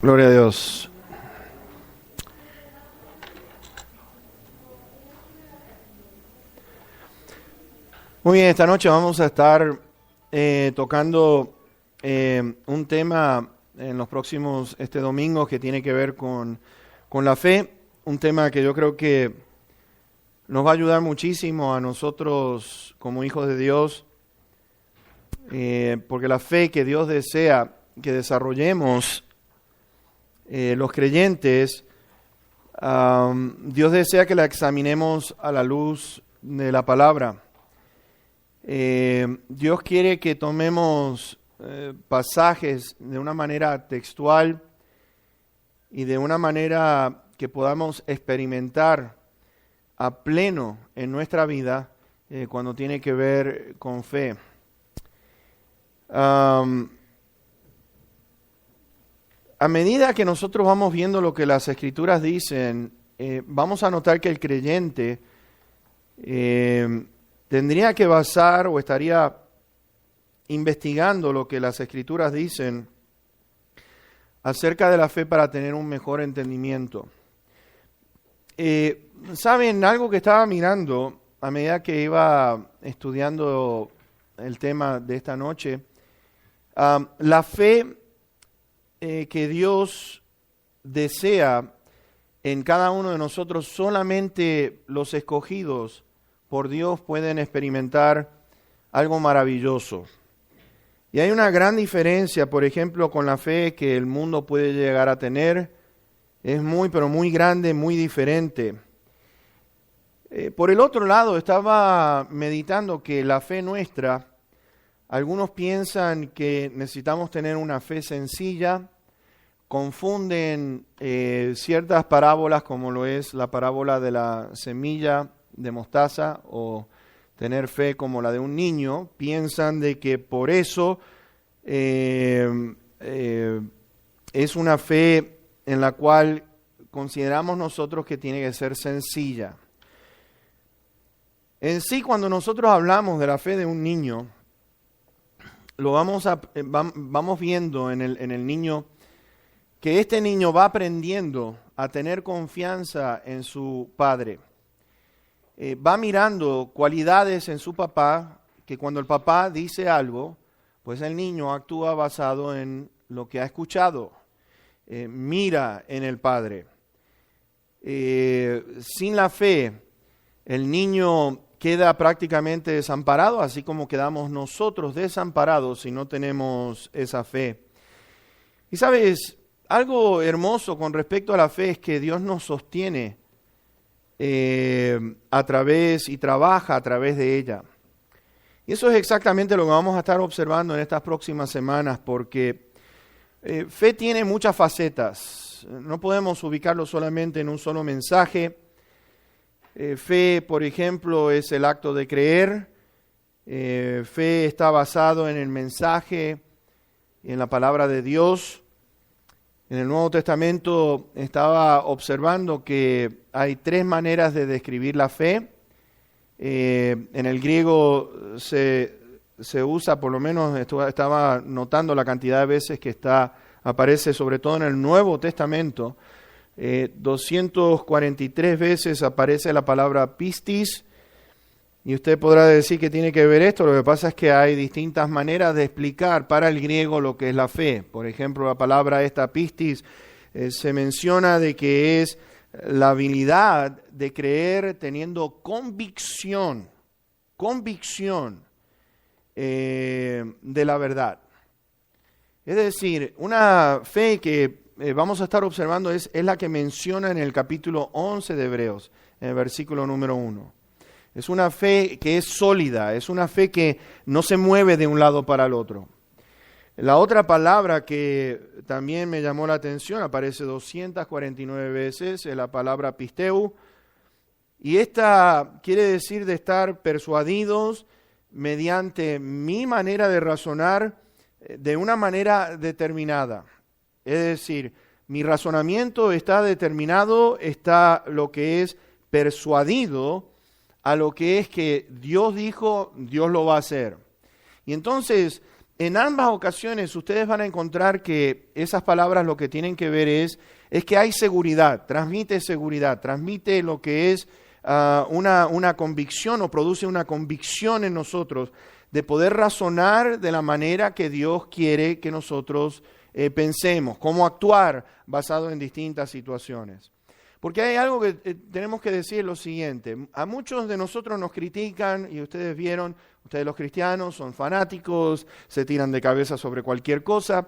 Gloria a Dios. Muy bien, esta noche vamos a estar tocando un tema en los próximos domingos que tiene que ver con la fe, un tema que yo creo que nos va a ayudar muchísimo a nosotros como hijos de Dios, porque la fe que Dios desea que desarrollemos los creyentes, Dios desea que la examinemos a la luz de la palabra. Dios quiere que tomemos pasajes de una manera textual y de una manera que podamos experimentar a pleno en nuestra vida cuando tiene que ver con fe. A medida que nosotros vamos viendo lo que las Escrituras dicen, vamos a notar que el creyente tendría que basar o estaría investigando lo que las Escrituras dicen acerca de la fe para tener un mejor entendimiento. ¿Saben? Algo que estaba mirando a medida que iba estudiando el tema de esta noche, la fe que Dios desea en cada uno de nosotros, solamente los escogidos por Dios pueden experimentar algo maravilloso. Y hay una gran diferencia, por ejemplo, con la fe que el mundo puede llegar a tener. Es muy, pero muy grande, muy diferente. Por el otro lado, estaba meditando que la fe nuestra, algunos piensan que necesitamos tener una fe sencilla, confunden ciertas parábolas como lo es la parábola de la semilla de mostaza o tener fe como la de un niño. Piensan de que por eso es una fe en la cual consideramos nosotros que tiene que ser sencilla. En sí, cuando nosotros hablamos de la fe de un niño, lo vamos viendo en el niño, que este niño va aprendiendo a tener confianza en su padre. Va mirando cualidades en su papá, que cuando el papá dice algo, pues el niño actúa basado en lo que ha escuchado. Mira en el padre. Sin la fe, el niño queda prácticamente desamparado, así como quedamos nosotros desamparados si no tenemos esa fe. Y sabes, algo hermoso con respecto a la fe es que Dios nos sostiene a través y trabaja a través de ella. Y eso es exactamente lo que vamos a estar observando en estas próximas semanas, porque fe tiene muchas facetas. No podemos ubicarlo solamente en un solo mensaje. Fe, por ejemplo, es el acto de creer. Fe está basado en el mensaje, en la palabra de Dios. En el Nuevo Testamento estaba observando que hay 3 maneras de describir la fe. En el griego se usa, por lo menos estaba notando la cantidad de veces que aparece sobre todo en el Nuevo Testamento. 243 veces aparece la palabra pistis. Y usted podrá decir que tiene que ver esto. Lo que pasa es que hay distintas maneras de explicar para el griego lo que es la fe. Por ejemplo, la palabra esta pistis se menciona de que es la habilidad de creer teniendo convicción de la verdad. Es decir, una fe que vamos a estar observando es la que menciona en el capítulo 11 de Hebreos, en el versículo número 1. Es una fe que es sólida, es una fe que no se mueve de un lado para el otro. La otra palabra que también me llamó la atención, aparece 249 veces, es la palabra pisteu. Y esta quiere decir de estar persuadidos mediante mi manera de razonar de una manera determinada. Es decir, mi razonamiento está determinado, está lo que es persuadido a lo que es que Dios dijo, Dios lo va a hacer. Y entonces en ambas ocasiones ustedes van a encontrar que esas palabras lo que tienen que ver es que hay seguridad, transmite lo que es una convicción o produce una convicción en nosotros de poder razonar de la manera que Dios quiere que nosotros pensemos, cómo actuar basado en distintas situaciones. Porque hay algo que tenemos que decir lo siguiente, a muchos de nosotros nos critican y ustedes vieron, ustedes los cristianos son fanáticos, se tiran de cabeza sobre cualquier cosa,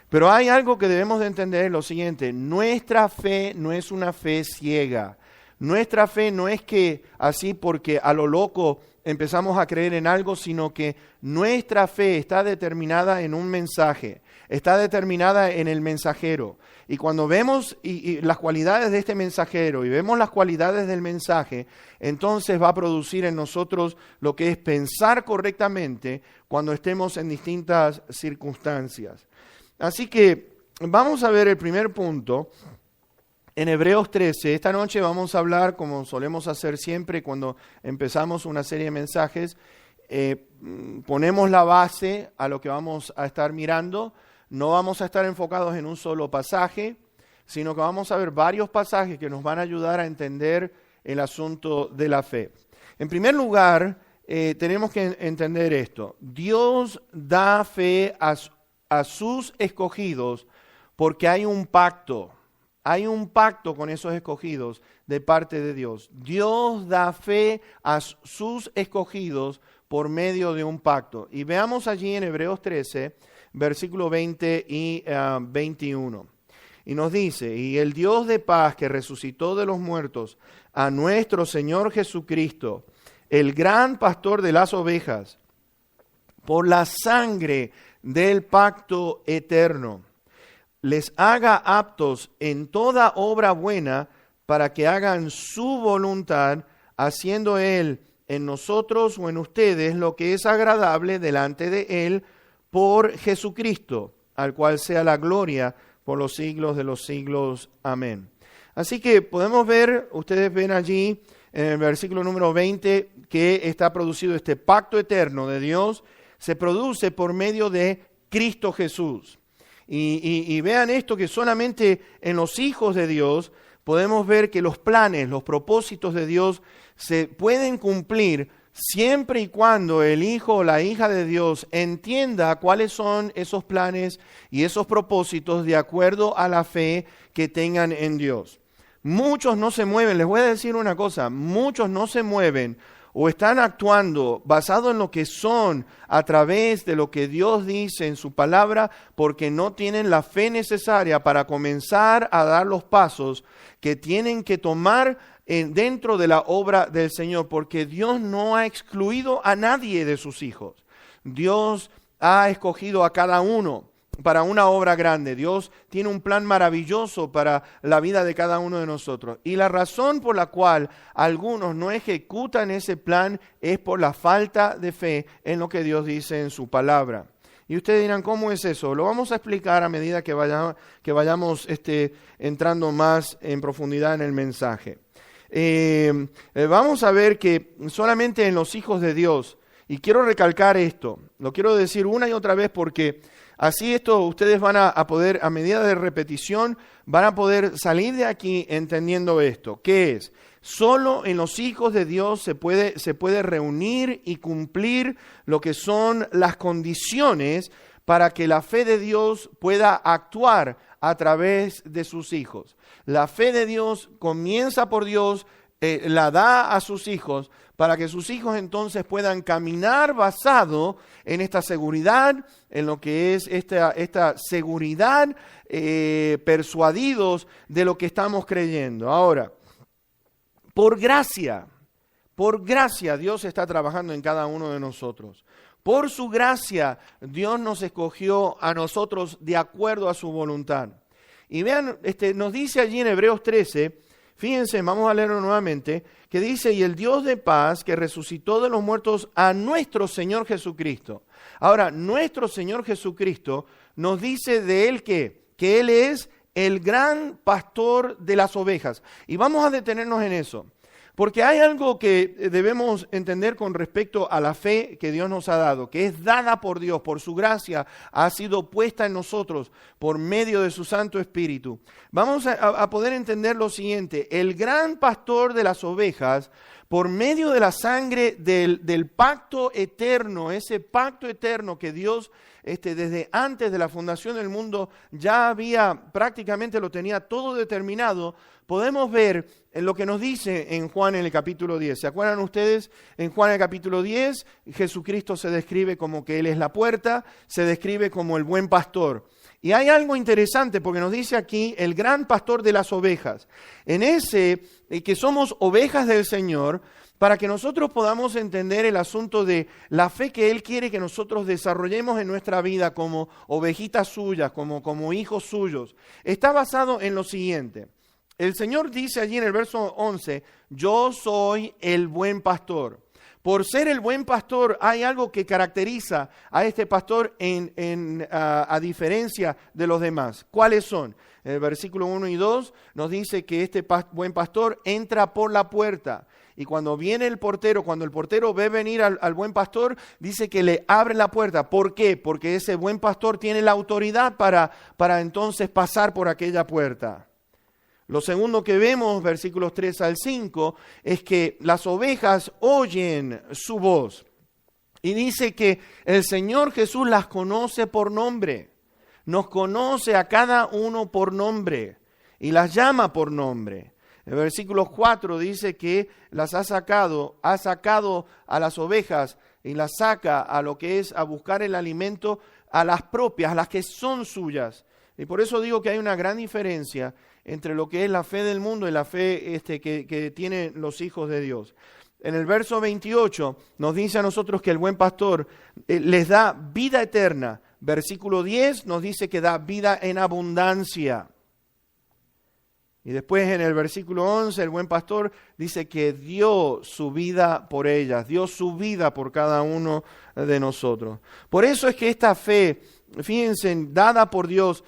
pero hay algo que debemos de entender, lo siguiente, nuestra fe no es una fe ciega, nuestra fe no es que así porque a lo loco empezamos a creer en algo, sino que nuestra fe está determinada en un mensaje, está determinada en el mensajero. Y cuando vemos y las cualidades de este mensajero y vemos las cualidades del mensaje, entonces va a producir en nosotros lo que es pensar correctamente cuando estemos en distintas circunstancias. Así que vamos a ver el primer punto en Hebreos 13. Esta noche vamos a hablar, como solemos hacer siempre cuando empezamos una serie de mensajes, ponemos la base a lo que vamos a estar mirando. No vamos a estar enfocados en un solo pasaje, sino que vamos a ver varios pasajes que nos van a ayudar a entender el asunto de la fe. En primer lugar, tenemos que entender esto. Dios da fe a sus escogidos porque hay un pacto. Hay un pacto con esos escogidos de parte de Dios. Dios da fe a sus escogidos por medio de un pacto. Y veamos allí en Hebreos 13, versículo 20 y 21. Y nos dice, y el Dios de paz que resucitó de los muertos a nuestro Señor Jesucristo, el gran pastor de las ovejas, por la sangre del pacto eterno, les haga aptos en toda obra buena para que hagan su voluntad, haciendo Él en nosotros o en ustedes lo que es agradable delante de Él por Jesucristo, al cual sea la gloria por los siglos de los siglos. Amén. Así que podemos ver, ustedes ven allí en el versículo número 20 que está producido este pacto eterno de Dios, se produce por medio de Cristo Jesús. Y vean esto, que solamente en los hijos de Dios podemos ver que los planes, los propósitos de Dios se pueden cumplir siempre y cuando el hijo o la hija de Dios entienda cuáles son esos planes y esos propósitos de acuerdo a la fe que tengan en Dios. Muchos no se mueven, les voy a decir una cosa, muchos no se mueven o están actuando basado en lo que son a través de lo que Dios dice en su palabra porque no tienen la fe necesaria para comenzar a dar los pasos que tienen que tomar dentro de la obra del Señor, porque Dios no ha excluido a nadie de sus hijos. Dios ha escogido a cada uno para una obra grande. Dios tiene un plan maravilloso para la vida de cada uno de nosotros. Y la razón por la cual algunos no ejecutan ese plan es por la falta de fe en lo que Dios dice en su palabra. Y ustedes dirán, ¿cómo es eso? Lo vamos a explicar a medida que vayamos entrando más en profundidad en el mensaje. Vamos a ver que solamente en los hijos de Dios, y quiero recalcar esto, lo quiero decir una y otra vez porque así esto ustedes van a poder, a medida de repetición, van a poder salir de aquí entendiendo esto. ¿Qué es? Solo en los hijos de Dios se puede reunir y cumplir lo que son las condiciones para que la fe de Dios pueda actuar a través de sus hijos. La fe de Dios comienza por Dios, la da a sus hijos, para que sus hijos entonces puedan caminar basado en esta seguridad, en lo que es esta seguridad, persuadidos de lo que estamos creyendo. Ahora, por gracia Dios está trabajando en cada uno de nosotros. Por su gracia, Dios nos escogió a nosotros de acuerdo a su voluntad. Y vean, nos dice allí en Hebreos 13, fíjense, vamos a leerlo nuevamente, que dice, y el Dios de paz que resucitó de los muertos a nuestro Señor Jesucristo. Ahora, nuestro Señor Jesucristo nos dice de Él que Él es el gran pastor de las ovejas. Y vamos a detenernos en eso. Porque hay algo que debemos entender con respecto a la fe que Dios nos ha dado, que es dada por Dios, por su gracia, ha sido puesta en nosotros por medio de su Santo Espíritu. Vamos a poder entender lo siguiente: el gran pastor de las ovejas, por medio de la sangre del pacto eterno, ese pacto eterno que Dios desde antes de la fundación del mundo ya prácticamente lo tenía todo determinado, podemos ver en lo que nos dice en Juan en el capítulo 10. ¿Se acuerdan ustedes? En Juan en el capítulo 10, Jesucristo se describe como que Él es la puerta, se describe como el buen pastor. Y hay algo interesante porque nos dice aquí el gran pastor de las ovejas. En ese que somos ovejas del Señor, para que nosotros podamos entender el asunto de la fe que Él quiere que nosotros desarrollemos en nuestra vida como ovejitas suyas, como hijos suyos, está basado en lo siguiente. El Señor dice allí en el verso 11, yo soy el buen pastor. Por ser el buen pastor hay algo que caracteriza a este pastor a diferencia de los demás. ¿Cuáles son? En el versículo 1 y 2 nos dice que este buen pastor entra por la puerta. Y cuando viene el portero, cuando el portero ve venir al buen pastor, dice que le abre la puerta. ¿Por qué? Porque ese buen pastor tiene la autoridad para entonces pasar por aquella puerta. Lo segundo que vemos, versículos 3 al 5, es que las ovejas oyen su voz. Y dice que el Señor Jesús las conoce por nombre. Nos conoce a cada uno por nombre y las llama por nombre. El versículo 4 dice que ha sacado a las ovejas y las saca a lo que es a buscar el alimento a las propias, a las que son suyas. Y por eso digo que hay una gran diferencia entre lo que es la fe del mundo y la fe que tienen los hijos de Dios. En el verso 28 nos dice a nosotros que el buen pastor les da vida eterna. Versículo 10 nos dice que da vida en abundancia. Y después en el versículo 11 el buen pastor dice que dio su vida por ellas, dio su vida por cada uno de nosotros. Por eso es que esta fe, fíjense, dada por Dios,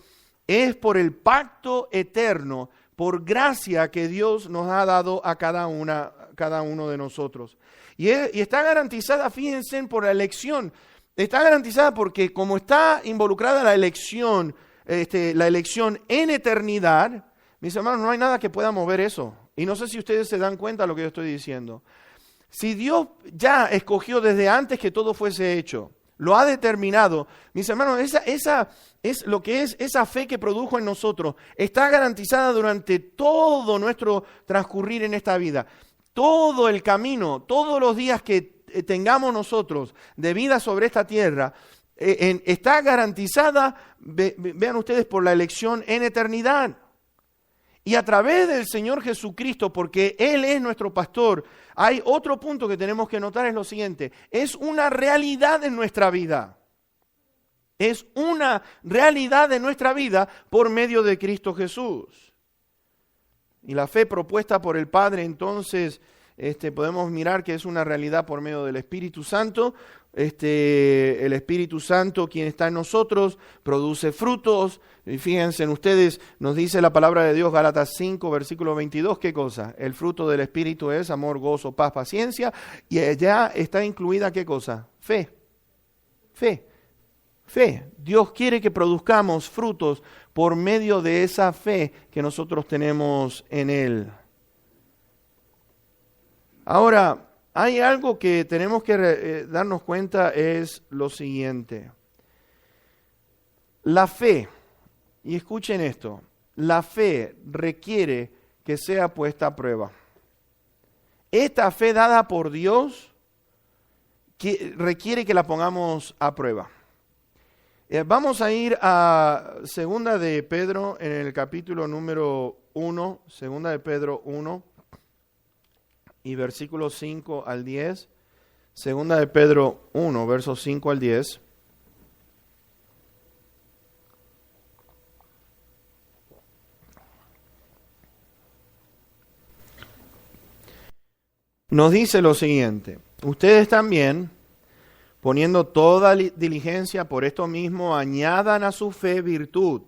es por el pacto eterno, por gracia que Dios nos ha dado a cada uno de nosotros. Y está garantizada, fíjense, por la elección. Está garantizada porque como está involucrada la elección en eternidad, mis hermanos, no hay nada que pueda mover eso. Y no sé si ustedes se dan cuenta de lo que yo estoy diciendo. Si Dios ya escogió desde antes que todo fuese hecho, lo ha determinado, mis hermanos, esa es lo que es esa fe que produjo en nosotros. Está garantizada durante todo nuestro transcurrir en esta vida. Todo el camino, todos los días que tengamos nosotros de vida sobre esta tierra, está garantizada, vean ustedes, por la elección en eternidad. Y a través del Señor Jesucristo, porque Él es nuestro pastor, hay otro punto que tenemos que notar, es lo siguiente: es una realidad en nuestra vida. Es una realidad en nuestra vida por medio de Cristo Jesús. Y la fe propuesta por el Padre, entonces, podemos mirar que es una realidad por medio del Espíritu Santo. El Espíritu Santo, quien está en nosotros, produce frutos. Y fíjense en ustedes, nos dice la palabra de Dios, Gálatas 5, versículo 22, ¿qué cosa? El fruto del Espíritu es amor, gozo, paz, paciencia. Y allá está incluida, ¿qué cosa? Fe. Dios quiere que produzcamos frutos por medio de esa fe que nosotros tenemos en Él. Ahora, hay algo que tenemos que darnos cuenta, es lo siguiente. La fe, y escuchen esto, la fe requiere que sea puesta a prueba. Esta fe dada por Dios requiere que la pongamos a prueba. Vamos a ir a Segunda de Pedro en el capítulo número 1, Segunda de Pedro 1. Y versículos 5 al 10, Segunda de Pedro 1, versos 5 al 10. Nos dice lo siguiente: ustedes también, poniendo toda diligencia por esto mismo, añadan a su fe virtud,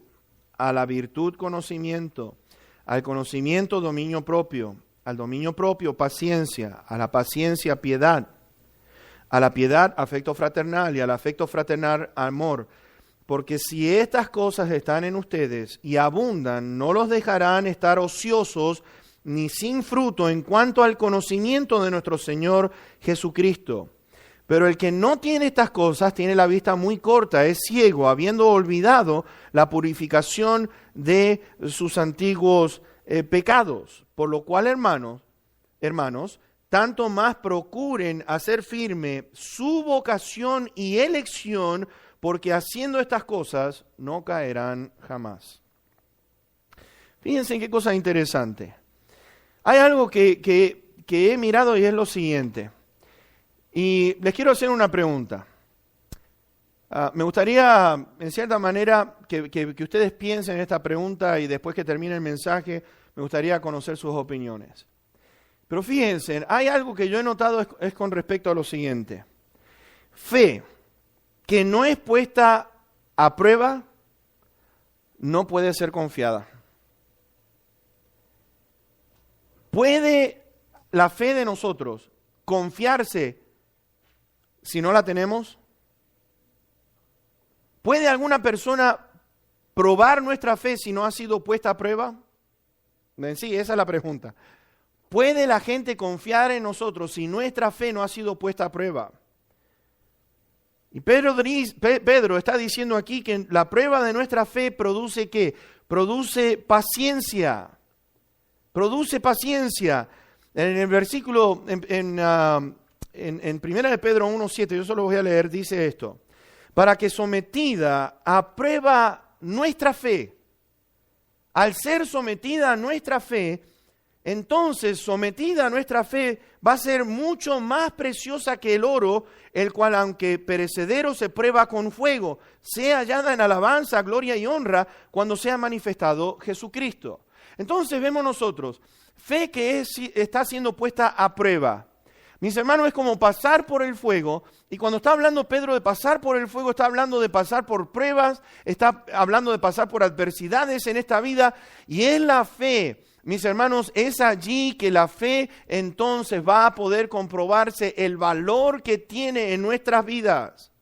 a la virtud conocimiento, al conocimiento dominio propio, al dominio propio, paciencia, a la paciencia, piedad, a la piedad, afecto fraternal, y al afecto fraternal, amor. Porque si estas cosas están en ustedes y abundan, no los dejarán estar ociosos ni sin fruto en cuanto al conocimiento de nuestro Señor Jesucristo. Pero el que no tiene estas cosas tiene la vista muy corta, es ciego, habiendo olvidado la purificación de sus antiguos pecados. Por lo cual, hermanos, tanto más procuren hacer firme su vocación y elección, porque haciendo estas cosas no caerán jamás. Fíjense en qué cosa interesante. Hay algo que he mirado y es lo siguiente. Y les quiero hacer una pregunta. Me gustaría, en cierta manera, que ustedes piensen en esta pregunta y después que termine el mensaje, me gustaría conocer sus opiniones. Pero fíjense, hay algo que yo he notado es con respecto a lo siguiente. Fe que no es puesta a prueba no puede ser confiada. ¿Puede la fe de nosotros confiarse si no la tenemos? ¿Puede alguna persona probar nuestra fe si no ha sido puesta a prueba? Sí, esa es la pregunta. ¿Puede la gente confiar en nosotros si nuestra fe no ha sido puesta a prueba? Y Pedro está diciendo aquí que la prueba de nuestra fe produce ¿qué? Produce paciencia. Produce paciencia. En el versículo, en 1 de Pedro 1:7, yo solo voy a leer, dice esto. Para que sometida a prueba nuestra fe, al ser sometida a nuestra fe, entonces sometida a nuestra fe va a ser mucho más preciosa que el oro, el cual aunque perecedero se prueba con fuego, sea hallada en alabanza, gloria y honra cuando sea manifestado Jesucristo. Entonces vemos nosotros, fe que está siendo puesta a prueba. Mis hermanos, es como pasar por el fuego, y cuando está hablando Pedro de pasar por el fuego, está hablando de pasar por pruebas, está hablando de pasar por adversidades en esta vida, y es la fe. Mis hermanos, es allí que la fe entonces va a poder comprobarse el valor que tiene en nuestras vidas.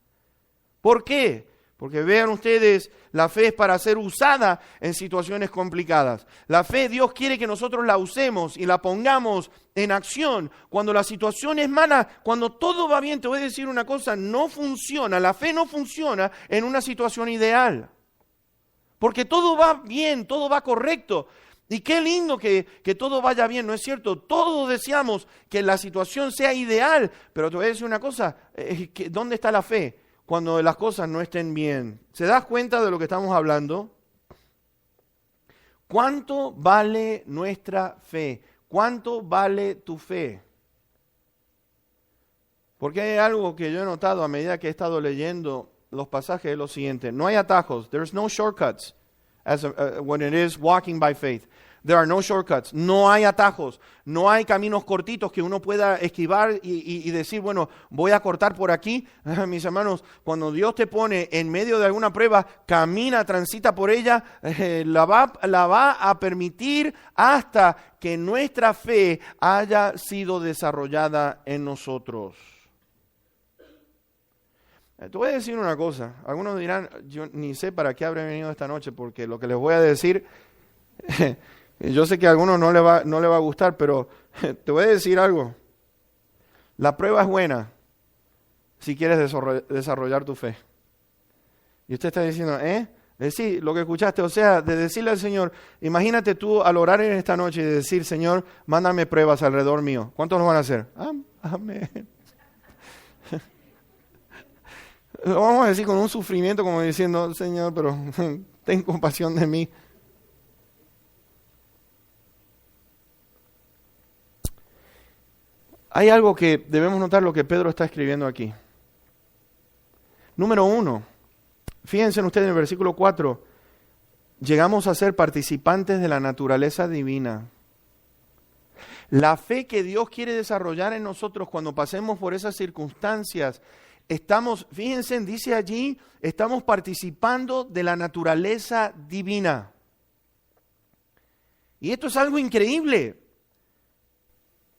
¿Por qué? Porque vean ustedes, la fe es para ser usada en situaciones complicadas. La fe, Dios quiere que nosotros la usemos y la pongamos en acción. Cuando la situación es mala, cuando todo va bien, te voy a decir una cosa, no funciona. La fe no funciona en una situación ideal. Porque todo va bien, todo va correcto. Y qué lindo que todo vaya bien, ¿no es cierto? Todos deseamos que la situación sea ideal, pero te voy a decir una cosa, ¿dónde está la fe cuando las cosas no estén bien? ¿Se das cuenta de lo que estamos hablando? ¿Cuánto vale nuestra fe? ¿Cuánto vale tu fe? Porque hay algo que yo he notado a medida que he estado leyendo los pasajes, es lo siguiente, no hay atajos, there's no shortcuts. When it is walking by faith. There are no shortcuts. No hay atajos. No hay caminos cortitos que uno pueda esquivar y decir, bueno, voy a cortar por aquí. Mis hermanos, cuando Dios te pone en medio de alguna prueba, camina, transita por ella, la va a permitir hasta que nuestra fe haya sido desarrollada en nosotros. Te voy a decir una cosa. Algunos dirán, yo ni sé para qué habré venido esta noche, porque lo que les voy a decir, yo sé que a algunos no le va a gustar, pero te voy a decir algo. La prueba es buena si quieres desarrollar tu fe. Y usted está diciendo, sí, lo que escuchaste, o sea, de decirle al Señor, imagínate tú al orar en esta noche y decir, Señor, mándame pruebas alrededor mío. ¿Cuántos lo van a hacer? Amén. Lo vamos a decir con un sufrimiento como diciendo, Señor, pero ten compasión de mí. Hay algo que debemos notar lo que Pedro está escribiendo aquí. Número 1, fíjense ustedes en el versículo 4, llegamos a ser participantes de la naturaleza divina. La fe que Dios quiere desarrollar en nosotros cuando pasemos por esas circunstancias, fíjense, dice allí, estamos participando de la naturaleza divina. Y esto es algo increíble.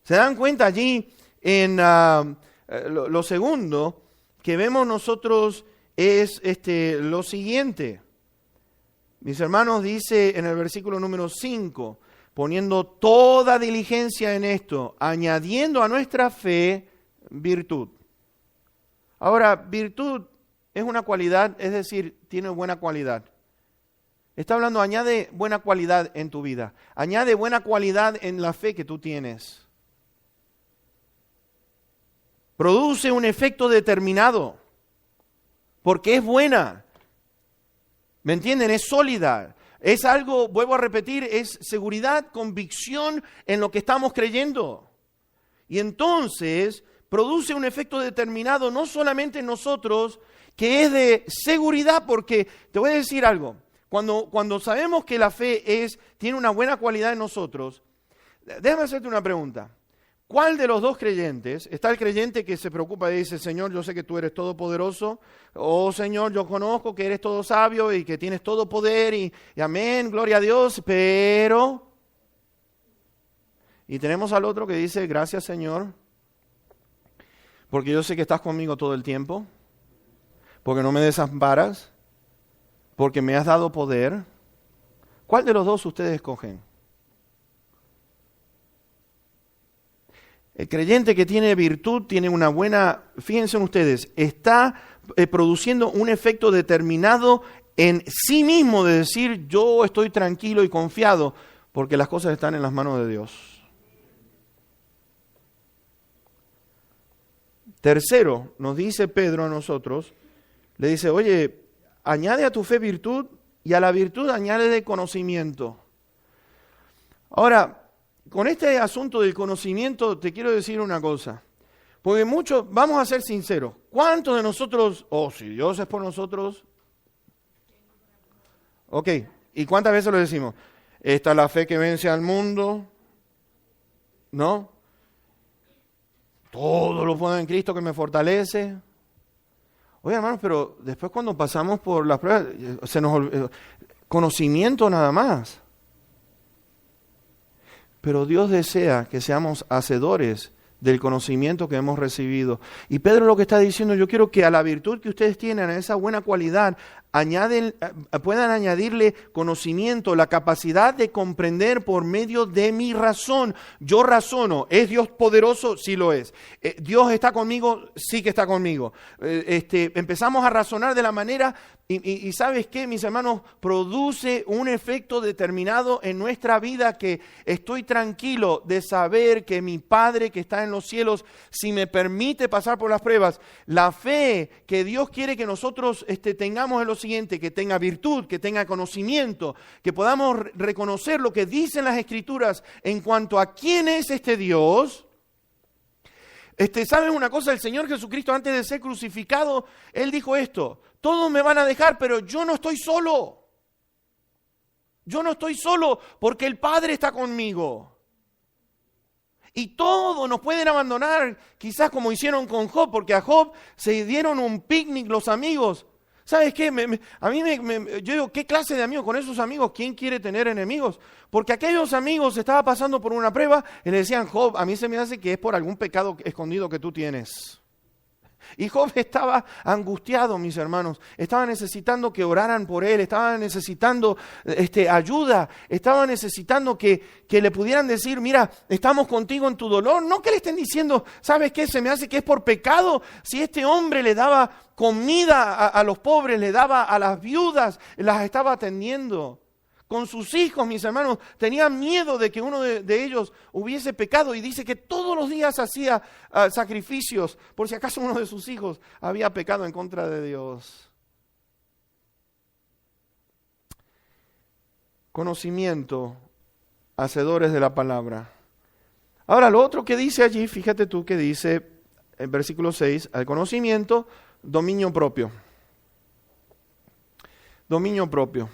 ¿Se dan cuenta allí en lo segundo que vemos nosotros es lo siguiente? Mis hermanos, dice en el versículo número 5, poniendo toda diligencia en esto, añadiendo a nuestra fe virtud. Ahora, virtud es una cualidad, es decir, tiene buena cualidad. Está hablando, añade buena cualidad en tu vida. Añade buena cualidad en la fe que tú tienes. Produce un efecto determinado, porque es buena. ¿Me entienden? Es sólida. Es algo, vuelvo a repetir, es seguridad, convicción en lo que estamos creyendo. Y entonces produce un efecto determinado no solamente en nosotros, que es de seguridad, porque te voy a decir algo. Cuando sabemos que la fe tiene una buena cualidad en nosotros, déjame hacerte una pregunta. ¿Cuál de los dos creyentes, está el creyente que se preocupa y dice, Señor, yo sé que tú eres todopoderoso, oh Señor, yo conozco que eres todo sabio y que tienes todo poder y amén, gloria a Dios, pero... Y tenemos al otro que dice, gracias Señor, porque yo sé que estás conmigo todo el tiempo, porque no me desamparas, porque me has dado poder. ¿Cuál de los dos ustedes escogen? El creyente que tiene virtud tiene una buena, fíjense en ustedes, está produciendo un efecto determinado en sí mismo de decir, yo estoy tranquilo y confiado, porque las cosas están en las manos de Dios. Tercero, nos dice Pedro a nosotros, le dice, oye, añade a tu fe virtud y a la virtud añade conocimiento. Ahora, con este asunto del conocimiento te quiero decir una cosa, porque muchos, vamos a ser sinceros, ¿cuántos de nosotros, si Dios es por nosotros? Ok, ¿y cuántas veces lo decimos? Esta es la fe que vence al mundo, ¿no? Todo lo puedo en Cristo que me fortalece. Oye, hermanos, pero después cuando pasamos por las pruebas, se nos olvida, conocimiento nada más. Pero Dios desea que seamos hacedores del conocimiento que hemos recibido. Y Pedro lo que está diciendo, yo quiero que a la virtud que ustedes tienen, a esa buena cualidad, puedan añadirle conocimiento, la capacidad de comprender por medio de mi razón. Yo razono, ¿es Dios poderoso? Sí lo es. ¿Dios está conmigo? Sí que está conmigo. Empezamos a razonar de la manera, y ¿sabes qué, mis hermanos? Produce un efecto determinado en nuestra vida que estoy tranquilo de saber que mi Padre que está en los cielos, si me permite pasar por las pruebas, la fe que Dios quiere que nosotros tengamos en lo siguiente, que tenga virtud, que tenga conocimiento, que podamos reconocer lo que dicen las Escrituras en cuanto a quién es este Dios. ¿Saben una cosa? El Señor Jesucristo, antes de ser crucificado, Él dijo esto: todos me van a dejar, pero yo no estoy solo. Yo no estoy solo porque el Padre está conmigo. Y todos nos pueden abandonar, quizás como hicieron con Job, porque a Job se dieron un picnic los amigos. ¿Sabes qué? Yo digo, ¿qué clase de amigos? Con esos amigos, ¿quién quiere tener enemigos? Porque aquellos amigos estaban pasando por una prueba y le decían, Job, a mí se me hace que es por algún pecado escondido que tú tienes. Y Job estaba angustiado, mis hermanos. Estaba necesitando que oraran por él, estaba necesitando ayuda, estaba necesitando que le pudieran decir, mira, estamos contigo en tu dolor. No que le estén diciendo, ¿sabes qué? Se me hace que es por pecado. Si este hombre le daba comida a los pobres, le daba a las viudas, las estaba atendiendo. Con sus hijos, mis hermanos, tenían miedo de que uno de ellos hubiese pecado, y dice que todos los días hacía sacrificios por si acaso uno de sus hijos había pecado en contra de Dios. Conocimiento, hacedores de la palabra. Ahora, lo otro que dice allí, fíjate tú que dice en versículo 6, al conocimiento, dominio propio. Dominio propio.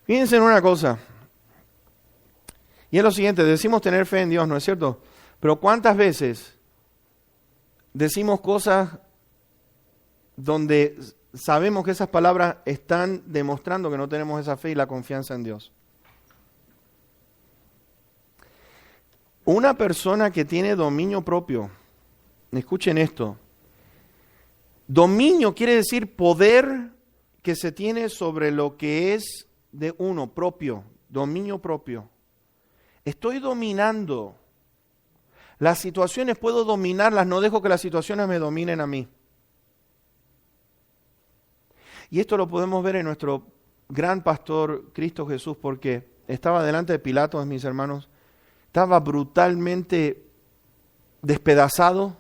Fíjense en una cosa, y es lo siguiente, decimos tener fe en Dios, ¿no es cierto? Pero ¿cuántas veces decimos cosas donde sabemos que esas palabras están demostrando que no tenemos esa fe y la confianza en Dios? Una persona que tiene dominio propio, escuchen esto, dominio quiere decir poder que se tiene sobre lo que es de uno propio, dominio propio. Estoy dominando. Las situaciones puedo dominarlas, no dejo que las situaciones me dominen a mí. Y esto lo podemos ver en nuestro gran pastor Cristo Jesús, porque estaba delante de Pilato, mis hermanos, estaba brutalmente despedazado.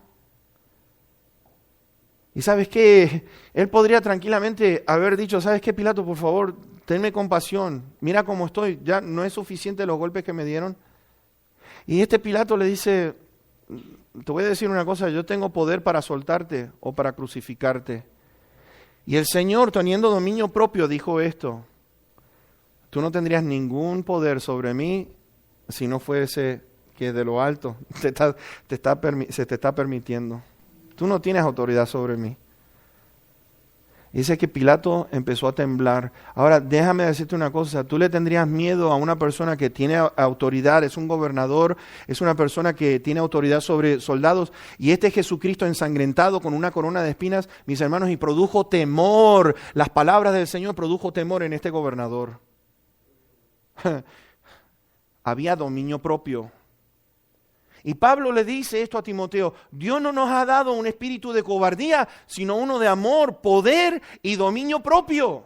Y ¿sabes qué? Él podría tranquilamente haber dicho, ¿sabes qué, Pilato? Por favor, tenme compasión. Mira cómo estoy. Ya no es suficiente los golpes que me dieron. Y Pilato le dice, te voy a decir una cosa, yo tengo poder para soltarte o para crucificarte. Y el Señor, teniendo dominio propio, dijo esto, tú no tendrías ningún poder sobre mí si no fuese que de lo alto se te está permitiendo. Tú no tienes autoridad sobre mí. Dice que Pilato empezó a temblar. Ahora, déjame decirte una cosa. Tú le tendrías miedo a una persona que tiene autoridad, es un gobernador, es una persona que tiene autoridad sobre soldados. Y Jesucristo ensangrentado con una corona de espinas, mis hermanos, y produjo temor. Las palabras del Señor produjo temor en este gobernador. Había dominio propio. Y Pablo le dice esto a Timoteo, Dios no nos ha dado un espíritu de cobardía, sino uno de amor, poder y dominio propio.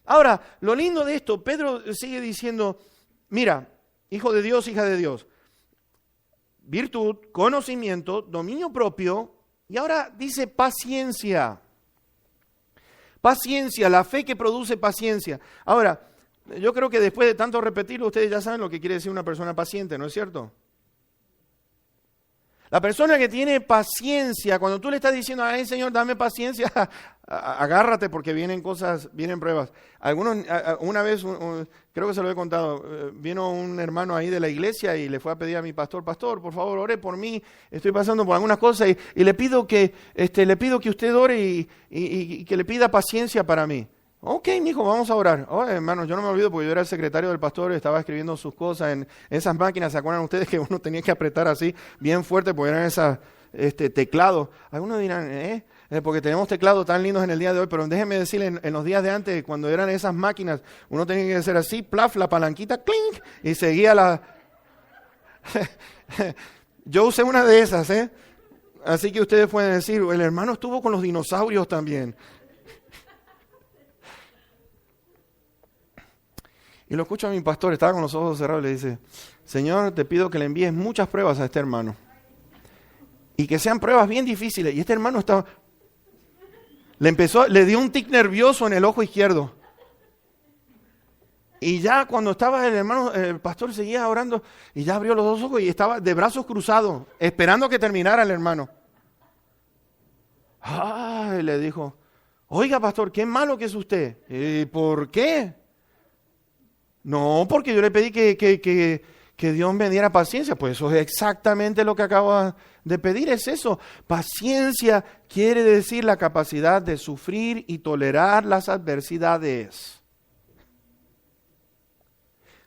Ahora, lo lindo de esto, Pedro sigue diciendo, mira, hijo de Dios, hija de Dios, virtud, conocimiento, dominio propio, y ahora dice paciencia. Paciencia, la fe que produce paciencia. Ahora, yo creo que después de tanto repetirlo, ustedes ya saben lo que quiere decir una persona paciente, ¿no es cierto? La persona que tiene paciencia, cuando tú le estás diciendo, ay Señor, dame paciencia, agárrate porque vienen cosas, vienen pruebas. Una vez, creo que se lo he contado, vino un hermano ahí de la iglesia y le fue a pedir a mi pastor, por favor, ore por mí, estoy pasando por algunas cosas y le pido que usted ore y que le pida paciencia para mí. Ok, mijo, vamos a orar. Oh, hermano, yo no me olvido porque yo era el secretario del pastor, estaba escribiendo sus cosas en esas máquinas. ¿Se acuerdan ustedes que uno tenía que apretar así bien fuerte porque eran esos teclados? Algunos dirán, porque tenemos teclados tan lindos en el día de hoy, pero déjenme decirles, en los días de antes, cuando eran esas máquinas, uno tenía que hacer así, plaf, la palanquita, clink, y seguía la... Yo usé una de esas, Así que ustedes pueden decir, el hermano estuvo con los dinosaurios también. Y lo escucho a mi pastor, estaba con los ojos cerrados y le dice, Señor, te pido que le envíes muchas pruebas a este hermano. Y que sean pruebas bien difíciles. Y este hermano le dio un tic nervioso en el ojo izquierdo. Y ya cuando estaba el pastor seguía orando y ya abrió los dos ojos y estaba de brazos cruzados, esperando que terminara el hermano. Ay, le dijo, oiga pastor, qué malo que es usted. ¿Y por qué? No, porque yo le pedí que Dios me diera paciencia. Pues eso es exactamente lo que acabo de pedir, es eso. Paciencia quiere decir la capacidad de sufrir y tolerar las adversidades.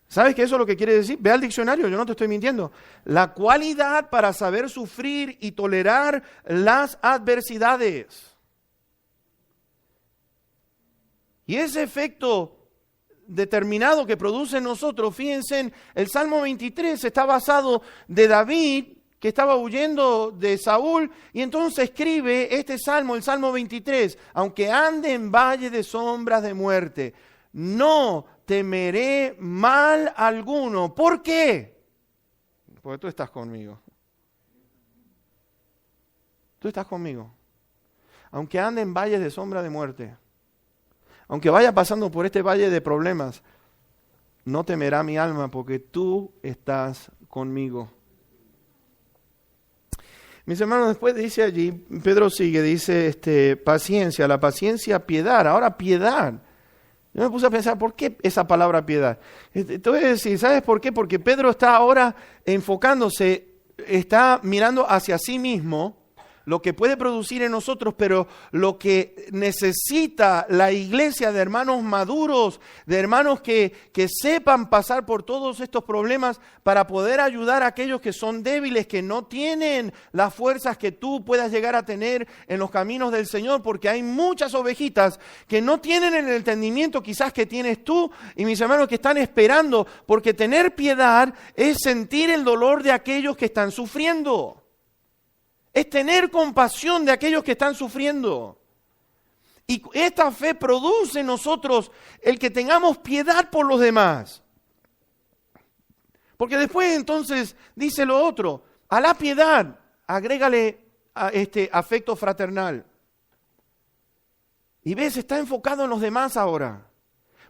¿Sabes qué eso es lo que quiere decir? Ve al diccionario, yo no te estoy mintiendo. La cualidad para saber sufrir y tolerar las adversidades. Y ese efecto determinado que produce en nosotros, fíjense, el Salmo 23 está basado de David, que estaba huyendo de Saúl, y entonces escribe este salmo, el Salmo 23, aunque ande en valle de sombras de muerte, no temeré mal alguno. ¿Por qué? Porque tú estás conmigo. Tú estás conmigo. Aunque ande en valles de sombra de muerte, aunque vaya pasando por este valle de problemas, no temerá mi alma porque tú estás conmigo. Mis hermanos, después dice allí, Pedro sigue, dice paciencia, la paciencia, piedad. Ahora piedad. Yo me puse a pensar, ¿por qué esa palabra piedad? Te voy a decir, ¿sabes por qué? Porque Pedro está ahora enfocándose, está mirando hacia sí mismo, lo que puede producir en nosotros, pero lo que necesita la iglesia de hermanos maduros, de hermanos que sepan pasar por todos estos problemas para poder ayudar a aquellos que son débiles, que no tienen las fuerzas que tú puedas llegar a tener en los caminos del Señor, porque hay muchas ovejitas que no tienen el entendimiento quizás que tienes tú, y mis hermanos, que están esperando, porque tener piedad es sentir el dolor de aquellos que están sufriendo. Es tener compasión de aquellos que están sufriendo. Y esta fe produce en nosotros el que tengamos piedad por los demás. Porque después entonces dice lo otro, a la piedad agrégale afecto fraternal. Y ves, está enfocado en los demás ahora.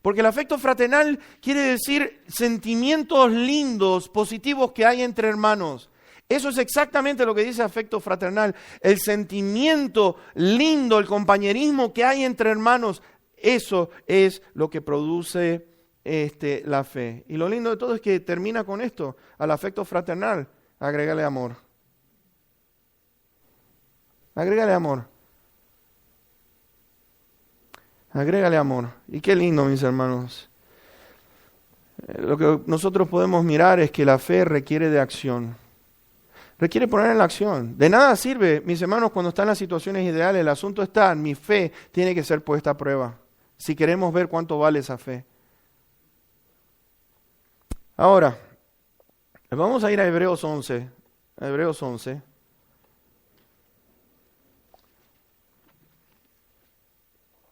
Porque el afecto fraternal quiere decir sentimientos lindos, positivos que hay entre hermanos. Eso es exactamente lo que dice afecto fraternal. El sentimiento lindo, el compañerismo que hay entre hermanos, eso es lo que produce la fe. Y lo lindo de todo es que termina con esto, al afecto fraternal, agrégale amor. Agrégale amor. Agrégale amor. Y qué lindo, mis hermanos. Lo que nosotros podemos mirar es que la fe requiere de acción. Requiere poner en la acción. De nada sirve, mis hermanos, cuando están en las situaciones ideales. El asunto está, mi fe tiene que ser puesta a prueba. Si queremos ver cuánto vale esa fe. Ahora, vamos a ir a Hebreos 11. Hebreos 11.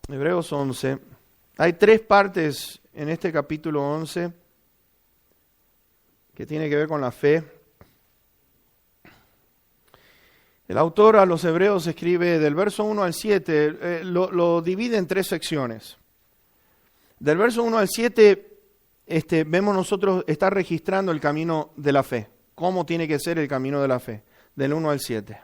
Hebreos 11. Hay 3 partes en este capítulo 11 que tiene que ver con la fe. El autor a los Hebreos escribe del verso 1 al 7, lo divide en 3 secciones. Del verso 1 al 7 vemos nosotros, está registrando el camino de la fe. ¿Cómo tiene que ser el camino de la fe? Del 1 al 7.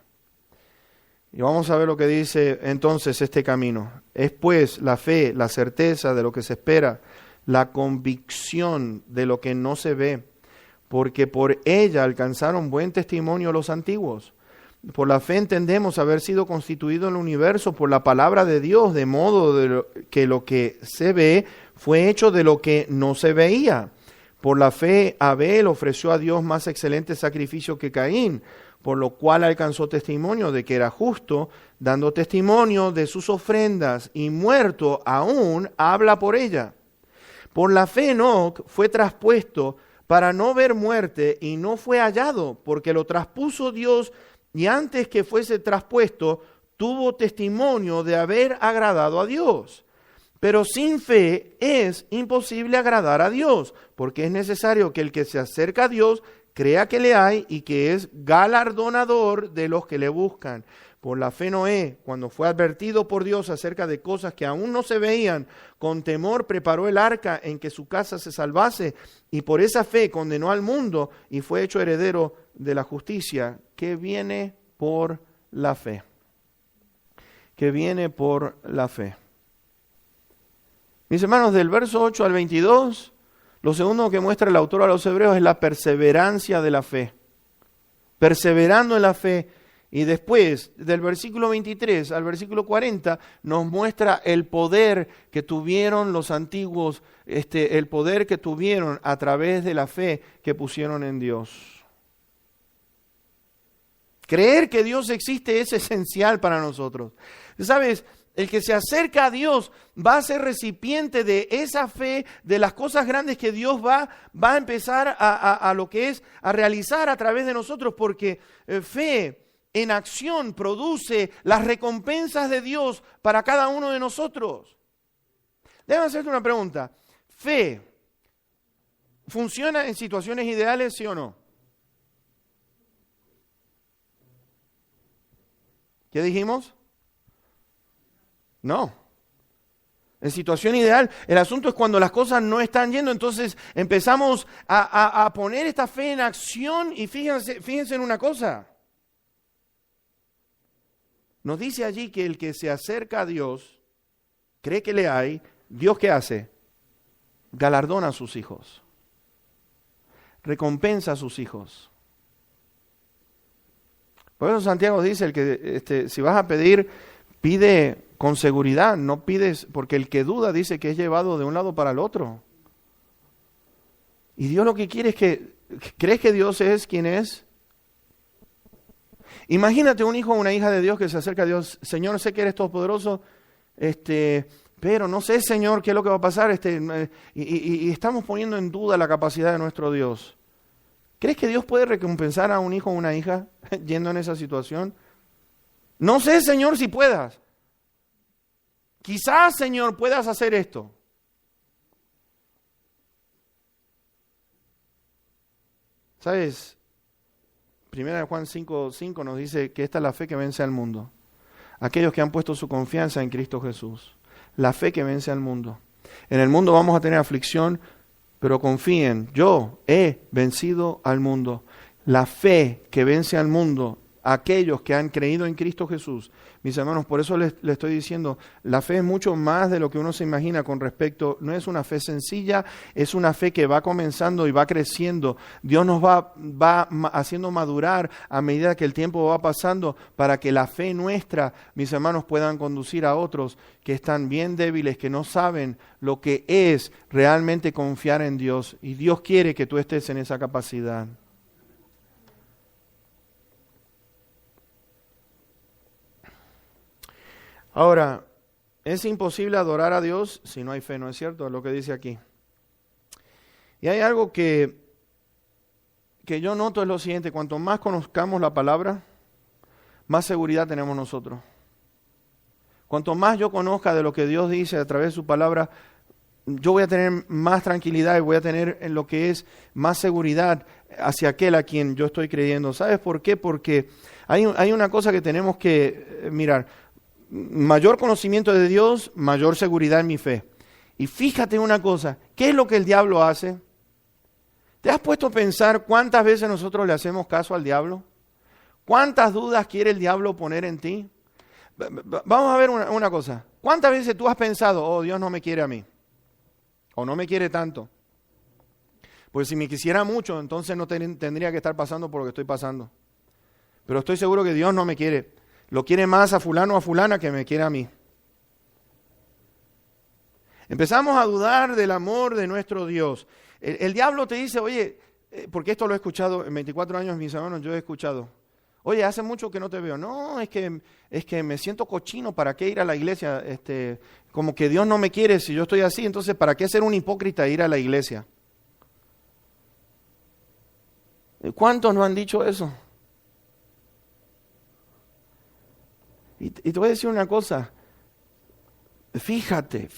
Y vamos a ver lo que dice entonces este camino. Es pues la fe, la certeza de lo que se espera, la convicción de lo que no se ve, porque por ella alcanzaron buen testimonio los antiguos. Por la fe entendemos haber sido constituido el universo por la palabra de Dios, de modo que lo que se ve fue hecho de lo que no se veía. Por la fe Abel ofreció a Dios más excelente sacrificio que Caín, por lo cual alcanzó testimonio de que era justo, dando testimonio de sus ofrendas, y muerto aún habla por ella. Por la fe Enoc fue traspuesto para no ver muerte, y no fue hallado, porque lo traspuso Dios, y antes que fuese traspuesto, tuvo testimonio de haber agradado a Dios. Pero sin fe es imposible agradar a Dios, porque es necesario que el que se acerca a Dios crea que le hay y que es galardonador de los que le buscan. Por la fe Noé, cuando fue advertido por Dios acerca de cosas que aún no se veían, con temor preparó el arca en que su casa se salvase, y por esa fe condenó al mundo y fue hecho heredero de la justicia que viene por la fe. Que viene por la fe. Mis hermanos, del verso 8 al 22, lo segundo que muestra el autor a los hebreos es la perseverancia de la fe. Perseverando en la fe. Y después, del versículo 23 al versículo 40, nos muestra el poder que tuvieron los antiguos, el poder que tuvieron a través de la fe que pusieron en Dios. Creer que Dios existe es esencial para nosotros. ¿Sabes? El que se acerca a Dios va a ser recipiente de esa fe, de las cosas grandes que Dios va a empezar a lo que es a realizar a través de nosotros, porque fe en acción produce las recompensas de Dios para cada uno de nosotros. Déjame hacerte una pregunta. ¿Fe funciona en situaciones ideales, sí o no? ¿Qué dijimos? No. En situación ideal, el asunto es cuando las cosas no están yendo, entonces empezamos a poner esta fe en acción y fíjense en una cosa. Nos dice allí que el que se acerca a Dios, cree que le hay, ¿Dios qué hace? Galardona a sus hijos. Recompensa a sus hijos. Por eso Santiago dice, el que si vas a pedir, pide con seguridad, no pides, porque el que duda dice que es llevado de un lado para el otro. Y Dios lo que quiere es que, ¿crees que Dios es quien es? Imagínate un hijo o una hija de Dios que se acerca a Dios, Señor, sé que eres todopoderoso, pero no sé, Señor, qué es lo que va a pasar, y estamos poniendo en duda la capacidad de nuestro Dios. ¿Crees que Dios puede recompensar a un hijo o una hija yendo en esa situación? No sé, Señor, si puedas. Quizás, Señor, puedas hacer esto. ¿Sabes? 1 Juan 5:5 nos dice que esta es la fe que vence al mundo. Aquellos que han puesto su confianza en Cristo Jesús. La fe que vence al mundo. En el mundo vamos a tener aflicción, pero confíen, yo he vencido al mundo. La fe que vence al mundo, aquellos que han creído en Cristo Jesús. Mis hermanos, por eso les estoy diciendo, la fe es mucho más de lo que uno se imagina con respecto, no es una fe sencilla, es una fe que va comenzando y va creciendo. Dios nos va haciendo madurar a medida que el tiempo va pasando para que la fe nuestra, mis hermanos, puedan conducir a otros que están bien débiles, que no saben lo que es realmente confiar en Dios. Y Dios quiere que tú estés en esa capacidad. Ahora, es imposible adorar a Dios si no hay fe, ¿no es cierto? Es lo que dice aquí. Y hay algo que yo noto, es lo siguiente: cuanto más conozcamos la palabra, más seguridad tenemos nosotros. Cuanto más yo conozca de lo que Dios dice a través de su palabra, yo voy a tener más tranquilidad y voy a tener en lo que es más seguridad hacia aquel a quien yo estoy creyendo. ¿Sabes por qué? Porque hay una cosa que tenemos que mirar. Mayor conocimiento de Dios, mayor seguridad en mi fe. Y fíjate una cosa, ¿qué es lo que el diablo hace? ¿Te has puesto a pensar cuántas veces nosotros le hacemos caso al diablo? ¿Cuántas dudas quiere el diablo poner en ti? Vamos a ver una cosa. ¿Cuántas veces tú has pensado, oh, Dios no me quiere a mí? O no me quiere tanto. Pues si me quisiera mucho, entonces no tendría que estar pasando por lo que estoy pasando. Pero estoy seguro que Dios no me quiere. Lo quiere más a fulano o a fulana que me quiere a mí. Empezamos a dudar del amor de nuestro Dios. El diablo te dice, oye, porque esto lo he escuchado en 24 años, mis hermanos, yo he escuchado. Oye, hace mucho que no te veo. No, es que me siento cochino, ¿para qué ir a la iglesia? Como que Dios no me quiere si yo estoy así, entonces ¿para qué ser un hipócrita e ir a la iglesia? ¿Cuántos no han dicho eso? Y te voy a decir una cosa, fíjate,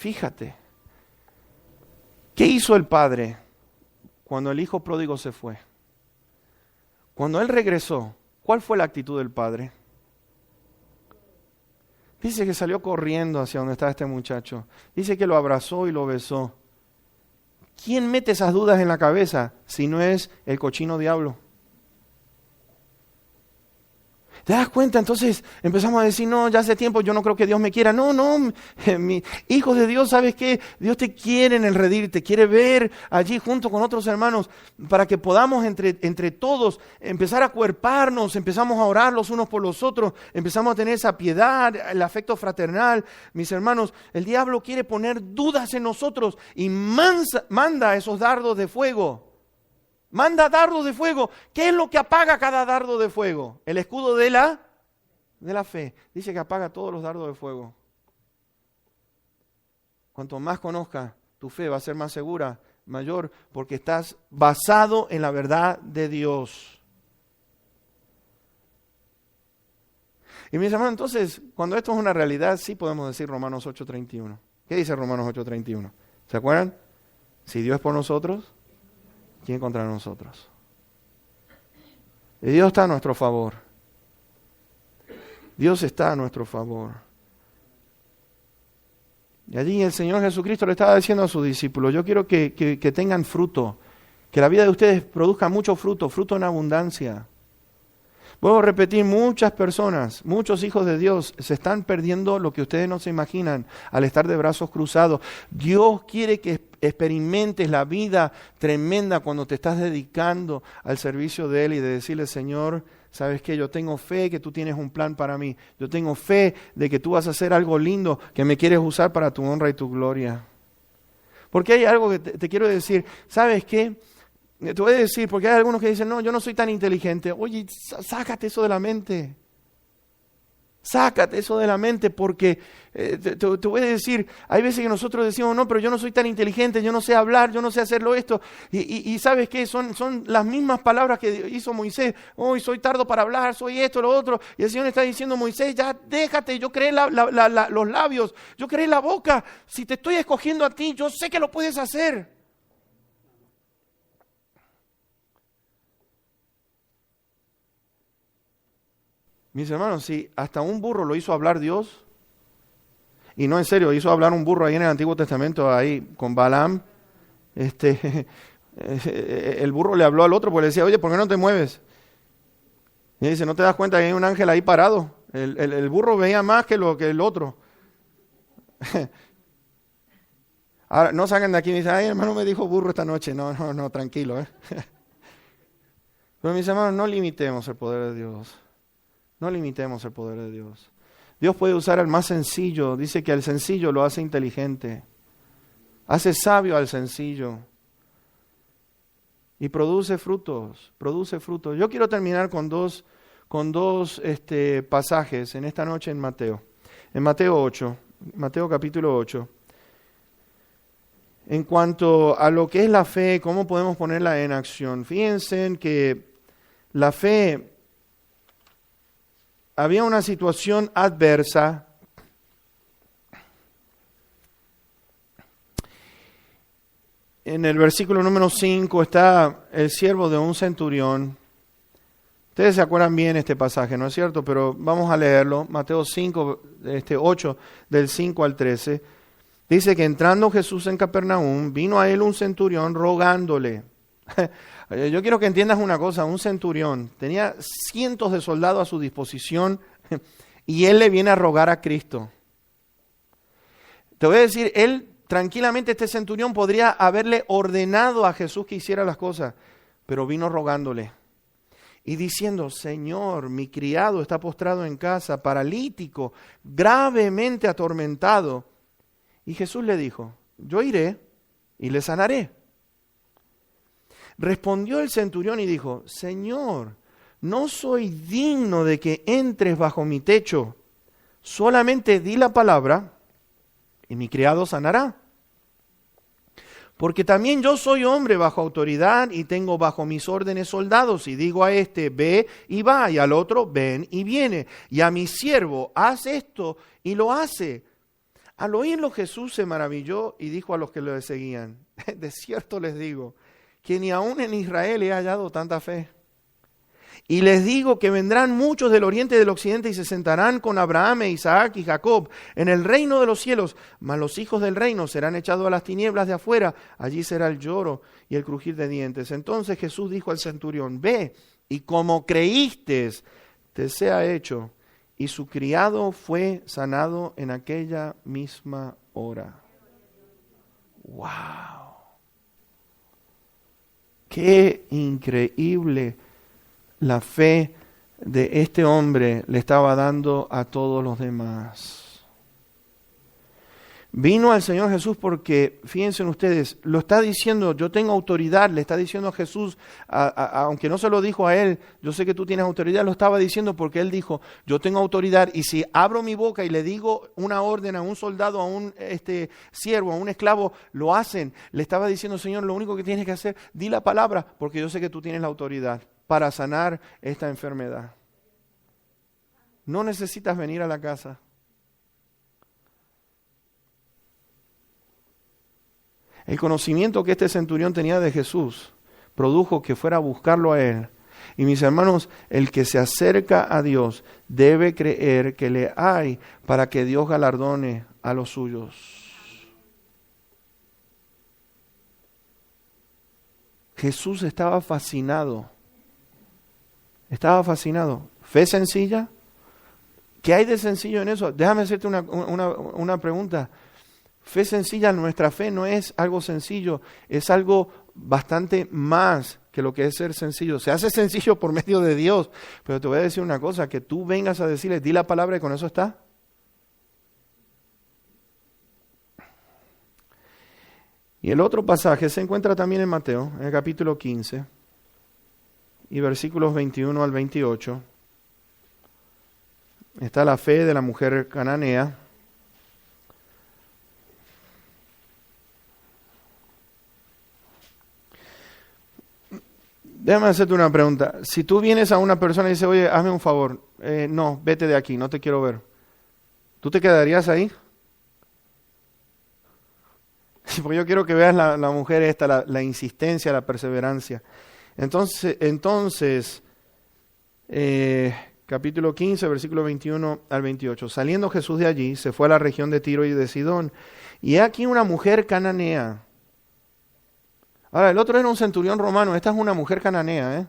¿qué hizo el padre cuando el hijo pródigo se fue? Cuando él regresó, ¿cuál fue la actitud del padre? Dice que salió corriendo hacia donde estaba este muchacho, dice que lo abrazó y lo besó. ¿Quién mete esas dudas en la cabeza si no es el cochino diablo? ¿Te das cuenta? Entonces empezamos a decir, no, ya hace tiempo yo no creo que Dios me quiera. No, mi hijo de Dios, ¿sabes qué? Dios te quiere en el redil, te quiere ver allí junto con otros hermanos para que podamos entre todos empezar a acuerparnos, empezamos a orar los unos por los otros, empezamos a tener esa piedad, el afecto fraternal. Mis hermanos, el diablo quiere poner dudas en nosotros y manda esos dardos de fuego. Manda dardos de fuego. ¿Qué es lo que apaga cada dardo de fuego? El escudo de la fe. Dice que apaga todos los dardos de fuego. Cuanto más conozcas, tu fe va a ser más segura, mayor, porque estás basado en la verdad de Dios. Y mis hermanos, entonces, cuando esto es una realidad, sí podemos decir Romanos 8:31. ¿Qué dice Romanos 8:31? ¿Se acuerdan? Si Dios es por nosotros, ¿quién contra nosotros? Y Dios está a nuestro favor. Dios está a nuestro favor. Y allí el Señor Jesucristo le estaba diciendo a sus discípulos, yo quiero que tengan fruto, que la vida de ustedes produzca mucho fruto, fruto en abundancia. Vuelvo a repetir, muchas personas, muchos hijos de Dios se están perdiendo lo que ustedes no se imaginan al estar de brazos cruzados. Dios quiere que experimentes la vida tremenda cuando te estás dedicando al servicio de Él y de decirle, Señor, ¿sabes qué? Yo tengo fe que tú tienes un plan para mí. Yo tengo fe de que tú vas a hacer algo lindo, que me quieres usar para tu honra y tu gloria. Porque hay algo que te quiero decir. ¿Sabes qué? Te voy a decir, porque hay algunos que dicen, no, yo no soy tan inteligente. Oye, sácate eso de la mente. Sácate eso de la mente, porque te voy a decir, hay veces que nosotros decimos, no, pero yo no soy tan inteligente, yo no sé hablar, yo no sé hacerlo esto. Y ¿sabes qué? Son las mismas palabras que hizo Moisés. Hoy soy tardo para hablar, soy esto, lo otro. Y el Señor está diciendo, Moisés, ya déjate, yo creé los labios, yo creé la boca. Si te estoy escogiendo a ti, yo sé que lo puedes hacer. Mis hermanos, si hasta un burro lo hizo hablar Dios, y no en serio, hizo hablar un burro ahí en el Antiguo Testamento, ahí con Balaam, el burro le habló al otro, porque le decía, oye, ¿por qué no te mueves? Y dice, ¿no te das cuenta que hay un ángel ahí parado? El burro veía más que el otro. Ahora, no salgan de aquí y me dicen, ay, hermano, me dijo burro esta noche. No, tranquilo. Pero mis hermanos, no limitemos el poder de Dios. No limitemos el poder de Dios. Dios puede usar al más sencillo. Dice que al sencillo lo hace inteligente. Hace sabio al sencillo. Y produce frutos. Yo quiero terminar con dos pasajes en esta noche en Mateo. En Mateo 8. Mateo capítulo 8. En cuanto a lo que es la fe, cómo podemos ponerla en acción. Fíjense que la fe... Había una situación adversa. En el versículo número 5 está el siervo de un centurión. Ustedes se acuerdan bien este pasaje, ¿no es cierto? Pero vamos a leerlo. Mateo 5, 8, del 5 al 13. Dice que entrando Jesús en Capernaum, vino a él un centurión rogándole. Yo quiero que entiendas una cosa, un centurión tenía cientos de soldados a su disposición y él le viene a rogar a Cristo. Te voy a decir, él tranquilamente, este centurión podría haberle ordenado a Jesús que hiciera las cosas, pero vino rogándole y diciendo, Señor, mi criado está postrado en casa, paralítico, gravemente atormentado. Y Jesús le dijo, yo iré y le sanaré. Respondió el centurión y dijo, Señor, no soy digno de que entres bajo mi techo. Solamente di la palabra y mi criado sanará. Porque también yo soy hombre bajo autoridad y tengo bajo mis órdenes soldados. Y digo a este, ve y va, y al otro, ven y viene. Y a mi siervo, haz esto y lo hace. Al oírlo Jesús se maravilló y dijo a los que le seguían, de cierto les digo, que ni aún en Israel he hallado tanta fe. Y les digo que vendrán muchos del oriente y del occidente y se sentarán con Abraham, Isaac y Jacob en el reino de los cielos, mas los hijos del reino serán echados a las tinieblas de afuera, allí será el lloro y el crujir de dientes. Entonces Jesús dijo al centurión, ve, y como creíste, te sea hecho. Y su criado fue sanado en aquella misma hora. ¡Wow! Qué increíble la fe de este hombre le estaba dando a todos los demás. Vino al Señor Jesús porque, fíjense ustedes, lo está diciendo, yo tengo autoridad, le está diciendo a Jesús, aunque no se lo dijo a él, yo sé que tú tienes autoridad, lo estaba diciendo porque él dijo, yo tengo autoridad y si abro mi boca y le digo una orden a un soldado, a un siervo, a un esclavo, lo hacen. Le estaba diciendo, Señor, lo único que tienes que hacer, di la palabra, porque yo sé que tú tienes la autoridad para sanar esta enfermedad. No necesitas venir a la casa. El conocimiento que este centurión tenía de Jesús produjo que fuera a buscarlo a él. Y mis hermanos, el que se acerca a Dios debe creer que le hay para que Dios galardone a los suyos. Jesús estaba fascinado. Estaba fascinado. ¿Fe sencilla? ¿Qué hay de sencillo en eso? Déjame hacerte una pregunta. Fe sencilla, nuestra fe no es algo sencillo, es algo bastante más que lo que es ser sencillo. Se hace sencillo por medio de Dios, pero te voy a decir una cosa, que tú vengas a decirle, di la palabra y con eso está. Y el otro pasaje se encuentra también en Mateo, en el capítulo 15, y versículos 21 al 28. Está la fe de la mujer cananea. Déjame hacerte una pregunta. Si tú vienes a una persona y dices, oye, hazme un favor, no, vete de aquí, no te quiero ver, ¿tú te quedarías ahí? Porque yo quiero que veas la mujer esta, la insistencia, la perseverancia. Entonces capítulo 15, versículo 21 al 28. Saliendo Jesús de allí, se fue a la región de Tiro y de Sidón. Y he aquí una mujer cananea. Ahora, el otro era un centurión romano. Esta es una mujer cananea,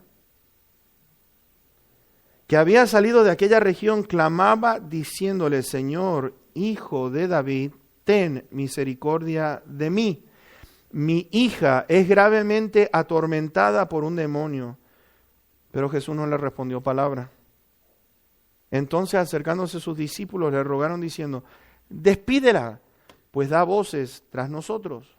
que había salido de aquella región, clamaba diciéndole, Señor, Hijo de David, ten misericordia de mí. Mi hija es gravemente atormentada por un demonio. Pero Jesús no le respondió palabra. Entonces, acercándose sus discípulos, le rogaron diciendo, despídela, pues da voces tras nosotros.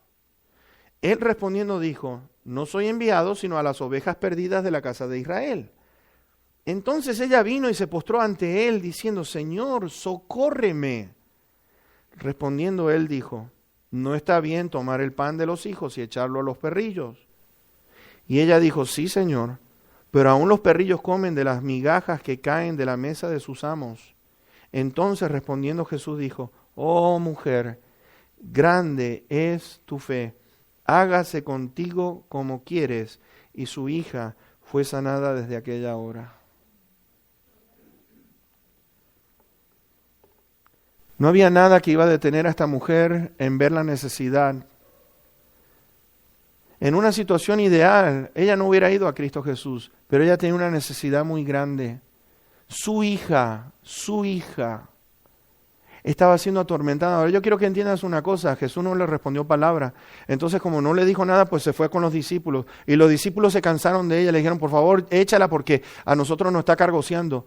Él respondiendo dijo, no soy enviado sino a las ovejas perdidas de la casa de Israel. Entonces ella vino y se postró ante él diciendo, Señor, socórreme. Respondiendo él dijo, no está bien tomar el pan de los hijos y echarlo a los perrillos. Y ella dijo, sí, Señor, pero aún los perrillos comen de las migajas que caen de la mesa de sus amos. Entonces respondiendo Jesús dijo, oh mujer, grande es tu fe, hágase contigo como quieres. Y su hija fue sanada desde aquella hora. No había nada que iba a detener a esta mujer en ver la necesidad. En una situación ideal, ella no hubiera ido a Cristo Jesús, pero ella tenía una necesidad muy grande. Su hija estaba siendo atormentada. Ahora yo quiero que entiendas una cosa, Jesús no le respondió palabra. Entonces como no le dijo nada, pues se fue con los discípulos. Y los discípulos se cansaron de ella, le dijeron, por favor, échala porque a nosotros nos está cargoseando.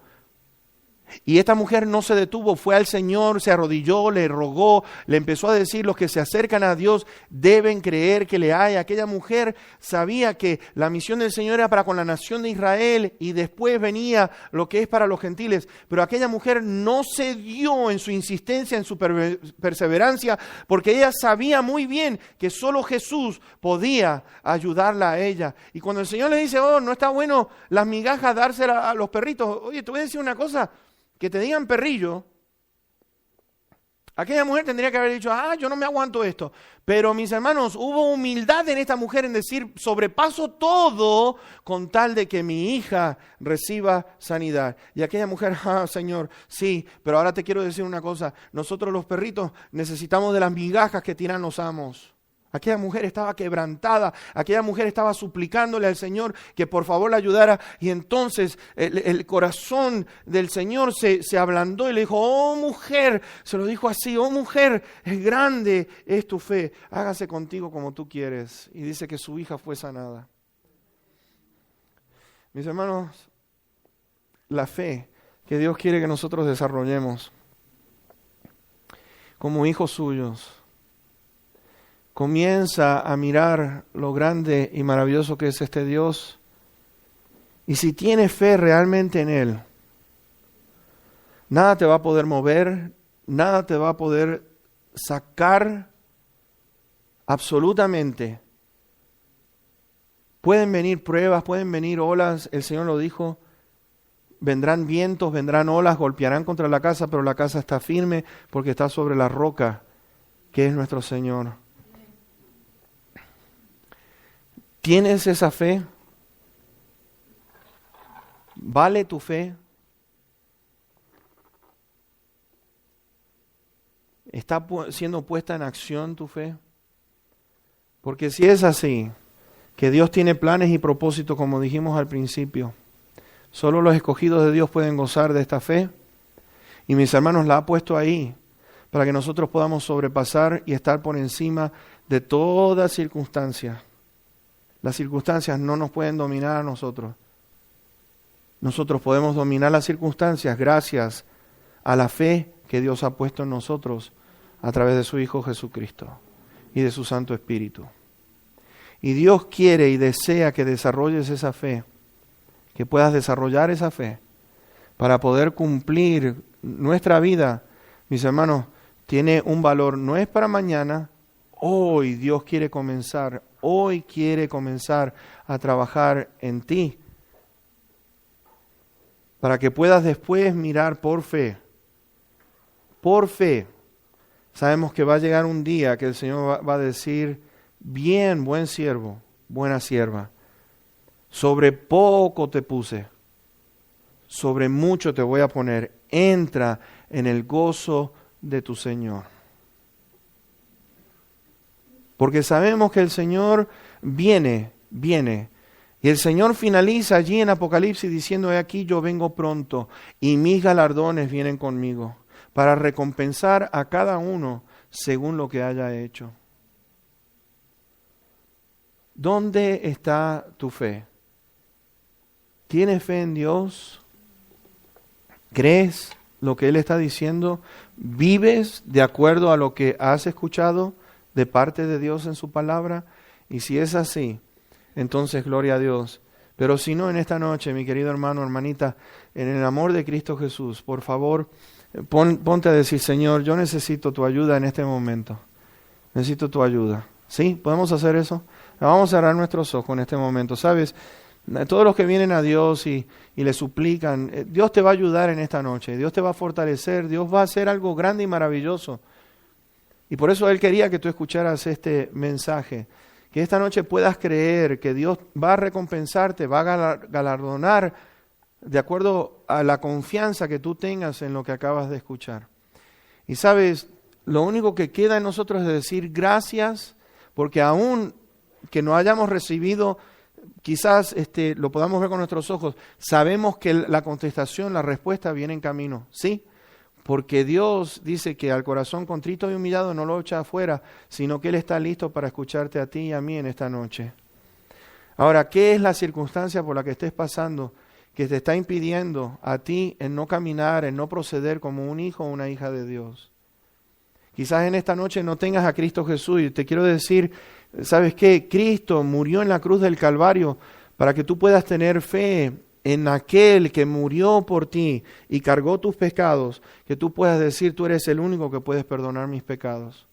Y esta mujer no se detuvo, fue al Señor, se arrodilló, le rogó, le empezó a decir, los que se acercan a Dios deben creer que le hay. Aquella mujer sabía que la misión del Señor era para con la nación de Israel y después venía lo que es para los gentiles. Pero aquella mujer no cedió en su insistencia, en su perseverancia, porque ella sabía muy bien que solo Jesús podía ayudarla a ella. Y cuando el Señor le dice, oh, no está bueno las migajas dárselas a los perritos. Oye, te voy a decir una cosa. Que te digan perrillo, aquella mujer tendría que haber dicho, yo no me aguanto esto. Pero mis hermanos, hubo humildad en esta mujer en decir, sobrepaso todo con tal de que mi hija reciba sanidad. Y aquella mujer, Señor, sí, pero ahora te quiero decir una cosa, nosotros los perritos necesitamos de las migajas que tiran los amos. Aquella mujer estaba quebrantada, aquella mujer estaba suplicándole al Señor que por favor la ayudara, y entonces el corazón del Señor se ablandó y le dijo, oh mujer, se lo dijo así, oh mujer, es grande es tu fe, hágase contigo como tú quieres. Y dice que su hija fue sanada. Mis hermanos, la fe que Dios quiere que nosotros desarrollemos como hijos suyos, comienza a mirar lo grande y maravilloso que es este Dios. Y si tienes fe realmente en Él, nada te va a poder mover, nada te va a poder sacar absolutamente. Pueden venir pruebas, pueden venir olas, el Señor lo dijo, vendrán vientos, vendrán olas, golpearán contra la casa, pero la casa está firme porque está sobre la roca, que es nuestro Señor. ¿Tienes esa fe? ¿Vale tu fe? ¿Está siendo puesta en acción tu fe? Porque si es así, que Dios tiene planes y propósitos, como dijimos al principio, solo los escogidos de Dios pueden gozar de esta fe. Y mis hermanos, la ha puesto ahí para que nosotros podamos sobrepasar y estar por encima de toda circunstancia. Las circunstancias no nos pueden dominar a nosotros. Nosotros podemos dominar las circunstancias gracias a la fe que Dios ha puesto en nosotros a través de su Hijo Jesucristo y de su Santo Espíritu. Y Dios quiere y desea que desarrolles esa fe, que puedas desarrollar esa fe para poder cumplir nuestra vida. Mis hermanos, tiene un valor, no es para mañana. Hoy Dios quiere comenzar a trabajar en ti para que puedas después mirar por fe. Por fe, sabemos que va a llegar un día que el Señor va a decir, bien, buen siervo, buena sierva, sobre poco te puse, sobre mucho te voy a poner, entra en el gozo de tu Señor. Porque sabemos que el Señor viene. Y el Señor finaliza allí en Apocalipsis diciendo, he aquí yo vengo pronto y mis galardones vienen conmigo para recompensar a cada uno según lo que haya hecho. ¿Dónde está tu fe? ¿Tienes fe en Dios? ¿Crees lo que Él está diciendo? ¿Vives de acuerdo a lo que has escuchado de parte de Dios en su palabra? Y si es así, entonces gloria a Dios. Pero si no, en esta noche, mi querido hermano, hermanita, en el amor de Cristo Jesús, por favor, ponte a decir, Señor, yo necesito tu ayuda en este momento. Necesito tu ayuda. ¿Sí? ¿Podemos hacer eso? Vamos a cerrar nuestros ojos en este momento. ¿Sabes? Todos los que vienen a Dios y le suplican, Dios te va a ayudar en esta noche. Dios te va a fortalecer. Dios va a hacer algo grande y maravilloso. Y por eso Él quería que tú escucharas este mensaje. Que esta noche puedas creer que Dios va a recompensarte, va a galardonar de acuerdo a la confianza que tú tengas en lo que acabas de escuchar. Y sabes, lo único que queda en nosotros es decir gracias, porque aún que no hayamos recibido, quizás lo podamos ver con nuestros ojos, sabemos que la contestación, la respuesta viene en camino, ¿sí? Porque Dios dice que al corazón contrito y humillado no lo echa afuera, sino que Él está listo para escucharte a ti y a mí en esta noche. Ahora, ¿qué es la circunstancia por la que estés pasando que te está impidiendo a ti en no caminar, en no proceder como un hijo o una hija de Dios? Quizás en esta noche no tengas a Cristo Jesús y te quiero decir, ¿sabes qué? Cristo murió en la cruz del Calvario para que tú puedas tener fe en aquel que murió por ti y cargó tus pecados, que tú puedas decir, tú eres el único que puedes perdonar mis pecados.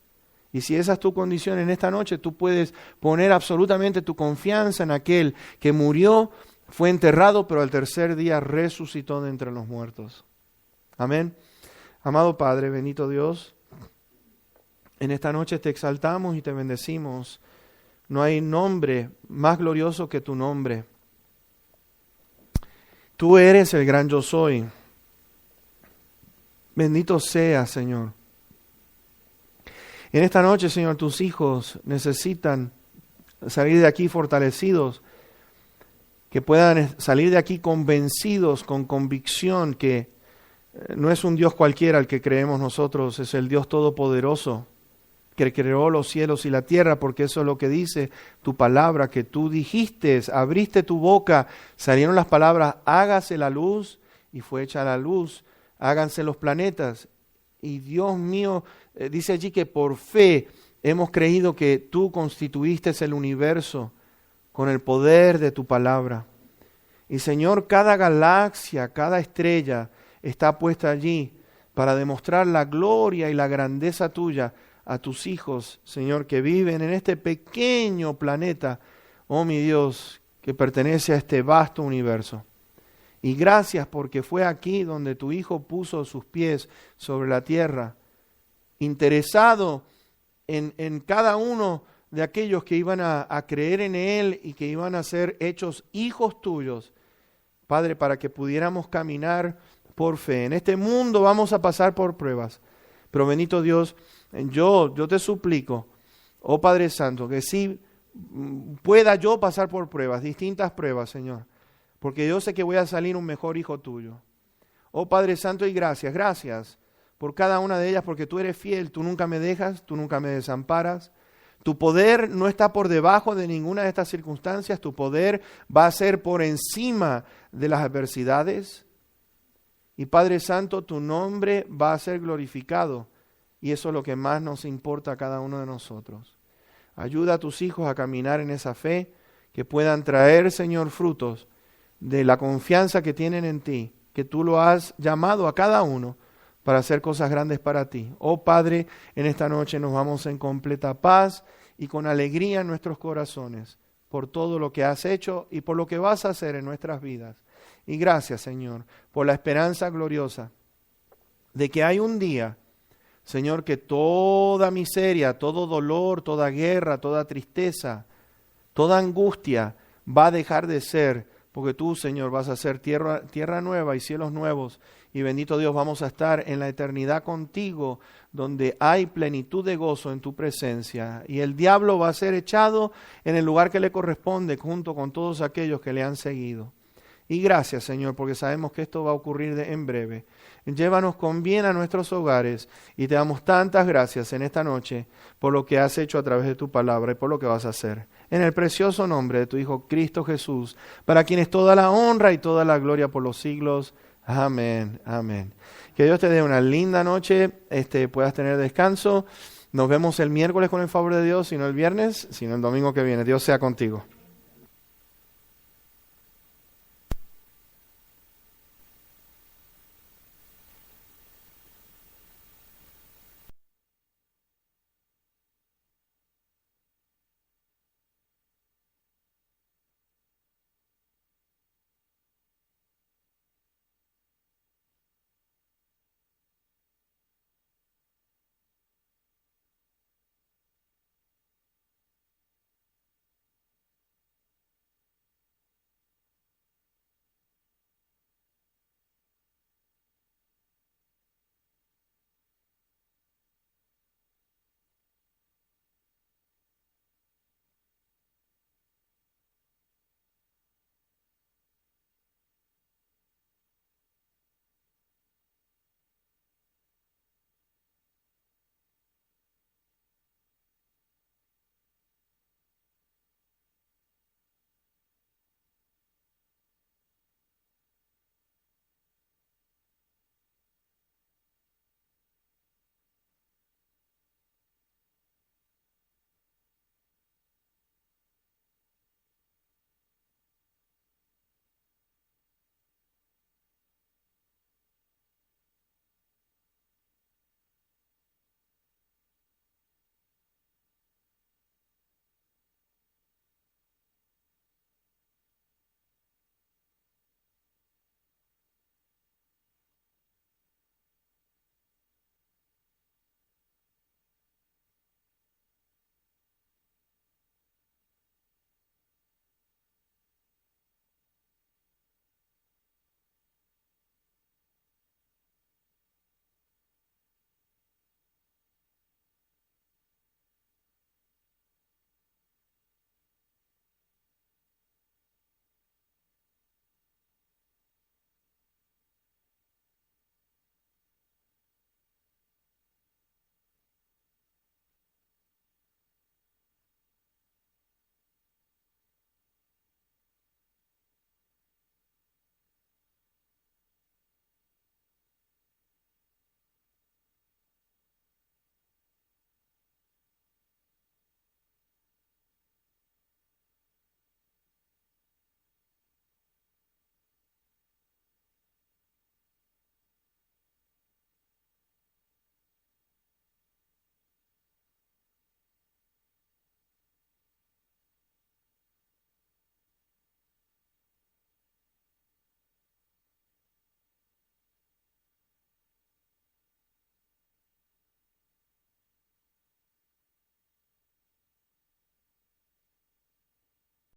Y si esa es tu condición en esta noche, tú puedes poner absolutamente tu confianza en aquel que murió, fue enterrado, pero al tercer día resucitó de entre los muertos. Amén. Amado Padre, bendito Dios, en esta noche te exaltamos y te bendecimos. No hay nombre más glorioso que tu nombre. Tú eres el gran yo soy. Bendito seas, Señor. En esta noche, Señor, tus hijos necesitan salir de aquí fortalecidos, que puedan salir de aquí convencidos, con convicción que no es un Dios cualquiera el que creemos nosotros, es el Dios todopoderoso, que creó los cielos y la tierra, porque eso es lo que dice tu palabra, que tú dijiste, abriste tu boca, salieron las palabras, hágase la luz, y fue hecha la luz, háganse los planetas. Y Dios mío, dice allí que por fe hemos creído que tú constituiste el universo con el poder de tu palabra. Y Señor, cada galaxia, cada estrella está puesta allí para demostrar la gloria y la grandeza tuya a tus hijos, Señor, que viven en este pequeño planeta, oh mi Dios, que pertenece a este vasto universo. Y gracias porque fue aquí donde tu Hijo puso sus pies sobre la tierra, interesado en cada uno de aquellos que iban a creer en Él y que iban a ser hechos hijos tuyos, Padre, para que pudiéramos caminar por fe. En este mundo vamos a pasar por pruebas, pero bendito Dios, yo te suplico, oh Padre Santo, que sí pueda yo pasar por pruebas, distintas pruebas, Señor, porque yo sé que voy a salir un mejor hijo tuyo. Oh Padre Santo, y gracias por cada una de ellas, porque tú eres fiel, tú nunca me dejas, tú nunca me desamparas, Tu poder no está por debajo de ninguna de estas circunstancias. Tu poder va a ser por encima de las adversidades. Y Padre Santo, tu nombre va a ser glorificado. Y eso es lo que más nos importa a cada uno de nosotros. Ayuda a tus hijos a caminar en esa fe, que puedan traer, Señor, frutos de la confianza que tienen en ti, que tú lo has llamado a cada uno para hacer cosas grandes para ti. Oh Padre, en esta noche nos vamos en completa paz y con alegría en nuestros corazones por todo lo que has hecho y por lo que vas a hacer en nuestras vidas. Y gracias, Señor, por la esperanza gloriosa de que hay un día, Señor, que toda miseria, todo dolor, toda guerra, toda tristeza, toda angustia va a dejar de ser, porque tú, Señor, vas a hacer tierra nueva y cielos nuevos. Y bendito Dios, vamos a estar en la eternidad contigo, donde hay plenitud de gozo en tu presencia. Y el diablo va a ser echado en el lugar que le corresponde, junto con todos aquellos que le han seguido. Y gracias, Señor, porque sabemos que esto va a ocurrir en breve. Llévanos con bien a nuestros hogares y te damos tantas gracias en esta noche por lo que has hecho a través de tu palabra y por lo que vas a hacer. En el precioso nombre de tu Hijo Cristo Jesús, para quien es toda la honra y toda la gloria por los siglos. Amén, amén. Que Dios te dé una linda noche, puedas tener descanso. Nos vemos el miércoles con el favor de Dios, si no el viernes, sino el domingo que viene. Dios sea contigo.